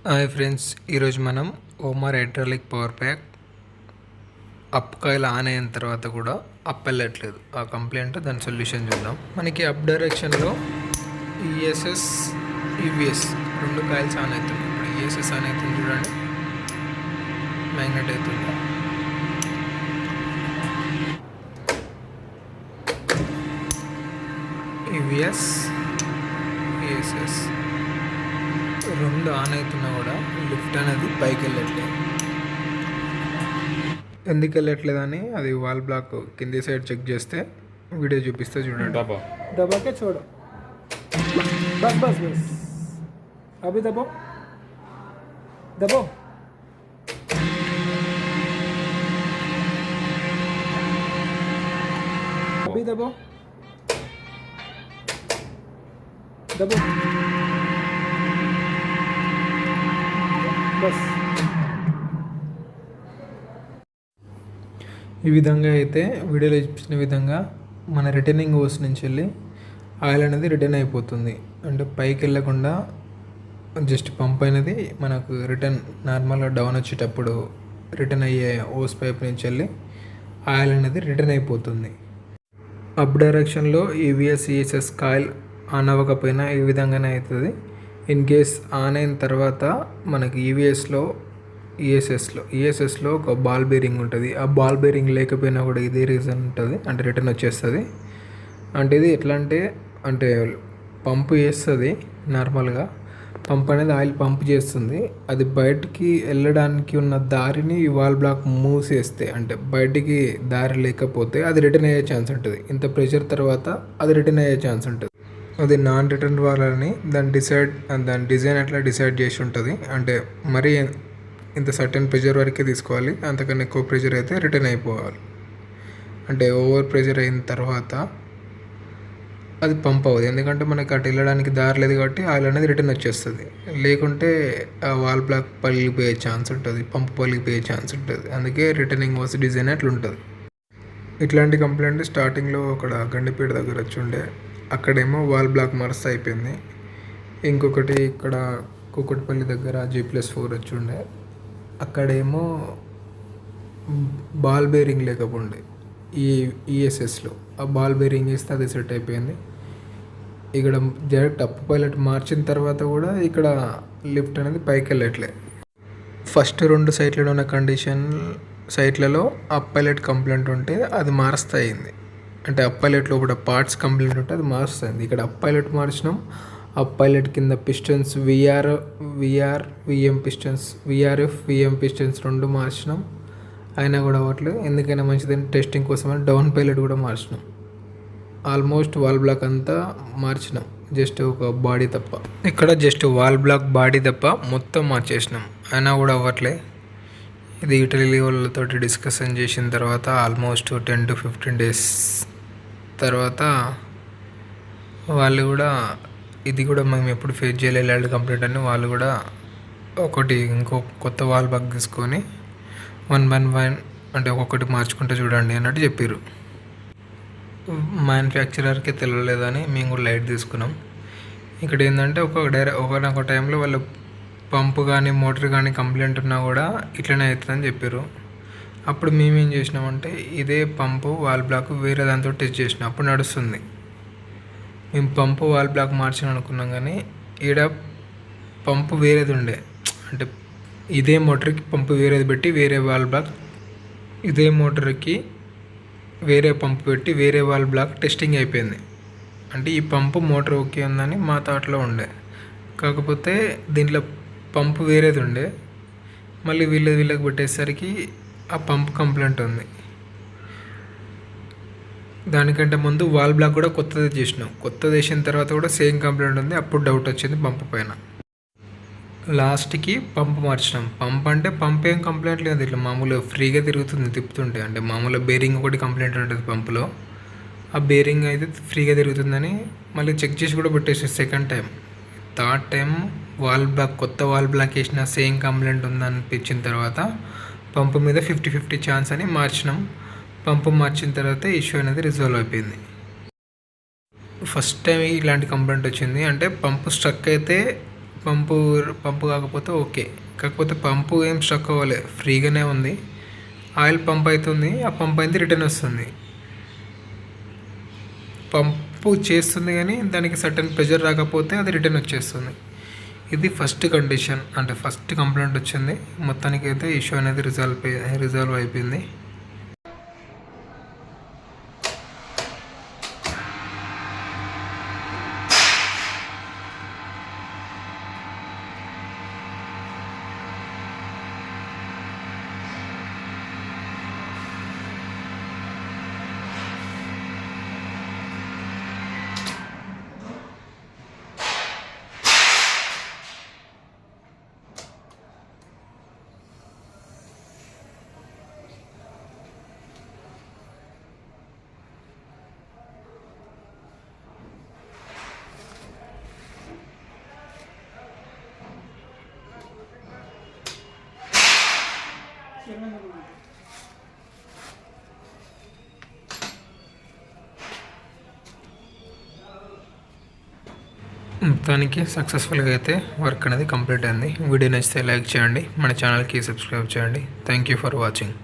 Hi friends, ఈరోజు మనం ఓమార్ hydraulic power pack up coil on అయిన తర్వాత కూడా అప్ వెళ్ళట్లేదు. ఆ కంప్లైంట్ దాని సొల్యూషన్ చూద్దాం. మనకి అప్ డైరెక్షన్లో ఈఎస్ఎస్ ఈవిఎస్ రెండు కాయిల్స్ ఆన్ అవుతుంది. ఇప్పుడు ఈఎస్ఎస్ ఆన్ అవుతుంది చూడండి, మ్యాగ్నెట్ అవుతుంది. ఈవిఎస్ ఈఎస్ఎస్ రెండు ఆన్ అవుతున్నా కూడా లిఫ్ట్ అనేది పైకి వెళ్ళట్లేదు. ఎందుకు వెళ్ళట్లేదని అది వాల్ బ్లాక్ కింది సైడ్ చెక్ చేస్తే వీడియో చూపిస్తే చూడండి. दबा के छोड़ो, बस बस बस, अभी दबो दबो, अभी दबो दबो, बस. ఈ విధంగా అయితే వీడియోలో చూపించిన విధంగా మన రిటర్నింగ్ హోస్ నుంచి వెళ్ళి ఆయిల్ అనేది రిటర్న్ అయిపోతుంది. అంటే పైకి వెళ్ళకుండా జస్ట్ పంప్ అనేది మనకు రిటర్న్ నార్మల్గా డౌన్ వచ్చేటప్పుడు రిటర్న్ అయ్యే హోస్ పైప్ నుంచి వెళ్ళి ఆయిల్ అనేది రిటర్న్ అయిపోతుంది. అప్ డైరెక్షన్లో ఈవిఎస్ ఈఎస్ఎస్ కాయిల్ ఆన్ అవ్వకపోయినా ఈ విధంగానే అవుతుంది. ఇన్ కేస్ ఆన్ అయిన తర్వాత మనకి ఈఎస్ఎస్లో ఒక బాల్ బేరింగ్ ఉంటుంది. ఆ బాల్ బేరింగ్ లేకపోయినా కూడా ఇదే రీజన్ ఉంటుంది, అంటే రిటర్న్ వచ్చేస్తుంది. అంటే ఇది ఎట్లా అంటే పంపు చేస్తుంది. నార్మల్గా పంప్ అనేది ఆయిల్ పంప్ చేస్తుంది. అది బయటికి వెళ్ళడానికి ఉన్న దారిని ఈ వాల్ బ్లాక్ మూసేస్తే, అంటే బయటికి దారి లేకపోతే అది రిటర్న్ అయ్యే ఛాన్స్ ఉంటుంది. ఇంత ప్రెషర్ తర్వాత అది రిటర్న్ అయ్యే ఛాన్స్ ఉంటుంది. అది నాన్ రిటర్న్ వాళ్ళని దాని డిజైన్ అట్లా డిసైడ్ చేసి ఉంటుంది. అంటే మరీ ఇంత సర్టెన్ ప్రెషర్ వరకే తీసుకోవాలి, అంతకన్నా ఎక్కువ ప్రెషర్ అయితే రిటర్న్ అయిపోవాలి. అంటే ఓవర్ ప్రెషర్ అయిన తర్వాత అది పంప్ అవ్వదు, ఎందుకంటే మనకి అటు వెళ్ళడానికి దారి లేదు కాబట్టి ఆయిల్ అనేది రిటర్న్ వచ్చేస్తుంది. లేకుంటే ఆ వాల్ బ్లాక్ పగిలిపోయే ఛాన్స్ ఉంటుంది, పంప్ పగిలిపోయే ఛాన్స్ ఉంటుంది. అందుకే రిటర్నింగ్ హోస్ డిజైన్ అట్లా ఉంటుంది. ఇట్లాంటి కంప్లైంట్ స్టార్టింగ్లో అక్కడ గండిపేట దగ్గర వచ్చి ఉండే, అక్కడేమో వాల్ బ్లాక్ మరస్ అయిపోయింది. ఇంకొకటి ఇక్కడ కూకట్పల్లి దగ్గర G+4 వచ్చి ఉండే, అక్కడేమో బాల్ బేరింగ్ లేకపోండే ఈ ఈఎస్ఎస్లో ఆ బాల్ బేరింగ్ వేస్తే అది సెట్ అయిపోయింది. ఇక్కడ డైరెక్ట్ అప్ పైలట్ మార్చిన తర్వాత కూడా ఇక్కడ లిఫ్ట్ అనేది పైకి వెళ్ళట్లేదు. ఫస్ట్ 2 సైట్లలో ఉన్న సైట్లలో అప్ పైలట్ కంప్లైంట్ ఉంటే అది మారుస్తాయింది. అంటే అప్ పైలట్లో కూడా పార్ట్స్ కంప్లైంట్ ఉంటే అది మారుస్తుంది. ఇక్కడ అప్ పైలట్ మార్చినాం. అప్ పైలట్ కింద పిస్టన్స్ VRF VM పిస్టన్స్ 2 మార్చినాం. అయినా కూడా అవ్వట్లేదు. ఎందుకైనా మంచిదని టెస్టింగ్ కోసమని డౌన్ పైలట్ కూడా మార్చినాం. ఆల్మోస్ట్ వాల్ బ్లాక్ అంతా మార్చినాం, జస్ట్ ఒక బాడీ తప్ప. ఇక్కడ జస్ట్ వాల్ బ్లాక్ బాడీ తప్ప మొత్తం మార్చేసినాం, అయినా కూడా అవ్వట్లే. ఇది యూటిలిటీ వాళ్ళతో డిస్కషన్ చేసిన తర్వాత ఆల్మోస్ట్ 10 to 15 days తర్వాత వాళ్ళు కూడా ఇది కూడా మేము ఎప్పుడు ఫేస్ చేయలేదు ఇలాంటి కంప్లైంట్ అని వాళ్ళు కూడా ఇంకో కొత్త వాల్ బ్లాక్ తీసుకొని 1 by 1 అంటే ఒక్కొక్కటి మార్చుకుంటే చూడండి అన్నట్టు చెప్పారు. మ్యానుఫ్యాక్చరర్కి తెలియలేదని మేము కూడా లైట్ తీసుకున్నాం. ఇక్కడ ఏంటంటే ఒకనొక టైంలో వాళ్ళు పంపు కానీ మోటార్ కానీ కంప్లైంట్ ఉన్నా కూడా ఇట్లనే అవుతుందని చెప్పారు. అప్పుడు మేమేం చేసినామంటే ఇదే పంపు వాల్ బ్లాక్ వేరే దాంతో టెస్ట్ చేసినాం, అప్పుడు నడుస్తుంది. మేము పంపు వాల్ బ్లాక్ మార్చిన అనుకున్నాం, కానీ ఈడ పంపు వేరేది ఉండే. అంటే ఇదే మోటార్కి పంపు వేరేది పెట్టి వేరే వాల్ బ్లాక్, ఇదే మోటార్కి వేరే పంపు పెట్టి వేరే వాల్ బ్లాక్ టెస్టింగ్ అయిపోయింది. అంటే ఈ పంపు మోటార్ ఓకే ఉందని మా థాట్లో ఉండే, కాకపోతే దీంట్లో పంపు వేరేది ఉండే. మళ్ళీ వీళ్ళకి పెట్టేసరికి ఆ పంపు కంప్లైంట్ ఉంది. దానికంటే ముందు వాల్ బ్లాక్ కూడా కొత్తది చేసినాం. కొత్తది వేసిన తర్వాత కూడా సేమ్ కంప్లైంట్ ఉంది. అప్పుడు డౌట్ వచ్చింది పంపు పైన. లాస్ట్కి పంపు మార్చినాం. పంప్ ఏం కంప్లైంట్ లేదు, ఇట్లా మామూలుగా ఫ్రీగా తిరుగుతుంది తిప్పుతుంటే. అంటే మామూలుగా బేరింగ్ ఒకటి కంప్లైంట్ ఉంటుంది పంపులో, ఆ బేరింగ్ అయితే ఫ్రీగా తిరుగుతుందని మళ్ళీ చెక్ చేసి కూడా పెట్టేసి సెకండ్ టైం. థర్డ్ టైం కొత్త వాల్ బ్లాక్ వేసిన సేమ్ కంప్లైంట్ ఉందనిపించిన తర్వాత పంపు మీద 50-50 ఛాన్స్ అని మార్చినాం. పంపు మార్చిన తర్వాత ఇష్యూ అనేది రిజాల్వ్ అయిపోయింది. ఫస్ట్ టైం ఇలాంటి కంప్లైంట్ వచ్చింది. అంటే పంపు స్ట్రక్ అయితే పంపు పంపు కాకపోతే ఓకే. కాకపోతే పంపు ఏం స్ట్రక్ అవ్వలే, ఫ్రీగానే ఉంది. ఆయిల్ పంప్ అవుతుంది, ఆ పంప్ అయితే రిటర్న్ వస్తుంది. పంపు చేస్తుంది కానీ దానికి సర్టన్ ప్రెషర్ రాకపోతే అది రిటర్న్ వచ్చేస్తుంది. ఇది ఫస్ట్ కండిషన్, అంటే ఫస్ట్ కంప్లైంట్ వచ్చింది. మొత్తానికి అయితే ఇష్యూ అనేది రిజాల్వ్ అయిపోయింది. మొత్తానికి సక్సెస్ఫుల్గా అయితే వర్క్ అనేది కంప్లీట్ అయింది. వీడియో నచ్చితే లైక్ చేయండి, మన ఛానల్కి సబ్స్క్రైబ్ చేయండి. Thank you for watching.